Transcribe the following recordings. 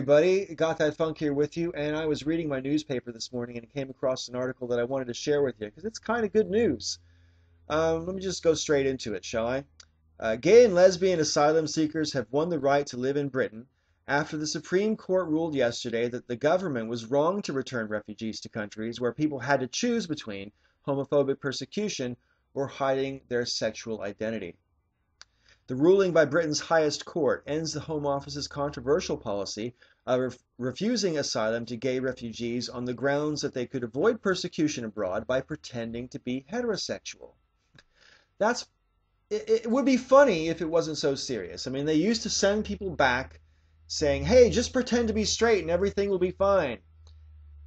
everybody, Got That Funk here with you, and I was reading my newspaper this morning and came across an article that I wanted to share with you because it's kind of good news. Let me just go straight into it, shall I? Gay and lesbian asylum seekers have won the right to live in Britain after the Supreme Court ruled yesterday that the government was wrong to return refugees to countries where people had to choose between homophobic persecution or hiding their sexual identity. The ruling by Britain's highest court ends the Home Office's controversial policy of refusing asylum to gay refugees on the grounds that they could avoid persecution abroad by pretending to be heterosexual. That's it would be funny if it wasn't so serious. I mean, they used to send people back saying, "Hey, just pretend to be straight and everything will be fine."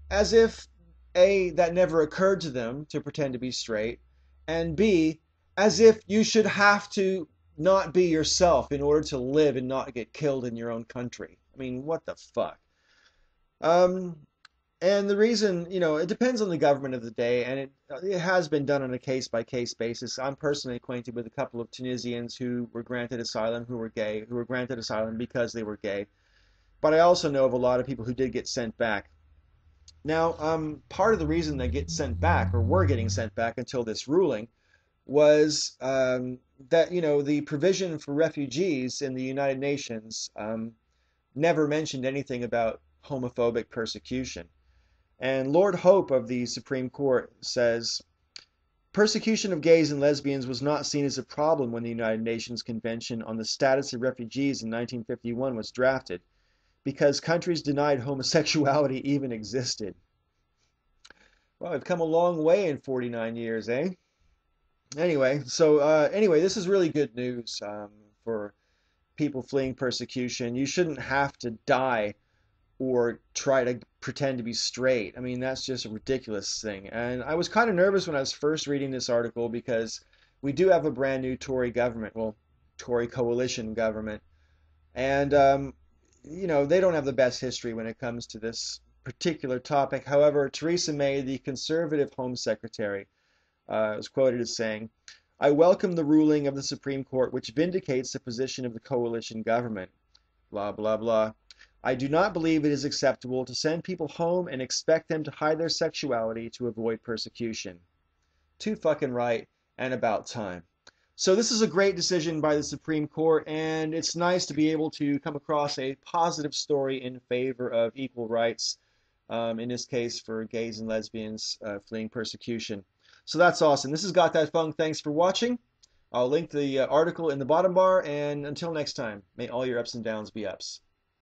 As if A, that never occurred to them to pretend to be straight, and B, as if you should have to not be yourself in order to live and not get killed in your own country. I mean, what the fuck? Um, and the reason, it depends on the government of the day, and it has been done on a case-by-case basis. I'm personally acquainted with a couple of Tunisians who were granted asylum, who were gay, who were granted asylum because they were gay. But I also know of a lot of people who did get sent back. Now, part of the reason they get sent back, or were getting sent back until this ruling, was that the provision for refugees in the United Nations never mentioned anything about homophobic persecution. And Lord Hope of the Supreme Court says, persecution of gays and lesbians was not seen as a problem when the United Nations Convention on the Status of Refugees in 1951 was drafted, because countries denied homosexuality even existed. Well, we've come a long way in 49 years, eh? Anyway, this is really good news for people fleeing persecution. You shouldn't have to die or try to pretend to be straight. I mean, that's just a ridiculous thing. And I was kind of nervous when I was first reading this article because we do have a brand new Tory government, well, Tory coalition government. And, they don't have the best history when it comes to this particular topic. However, Theresa May, the Conservative Home Secretary, was quoted as saying, "I welcome the ruling of the Supreme Court which vindicates the position of the coalition government. Blah, blah, blah. I do not believe it is acceptable to send people home and expect them to hide their sexuality to avoid persecution." Too fucking right, and about time. So this is a great decision by the Supreme Court, and it's nice to be able to come across a positive story in favor of equal rights, in this case for gays and lesbians fleeing persecution. So that's awesome. This has Got That Funk. Thanks for watching. I'll link the article in the bottom bar, and until next time, may all your ups and downs be ups.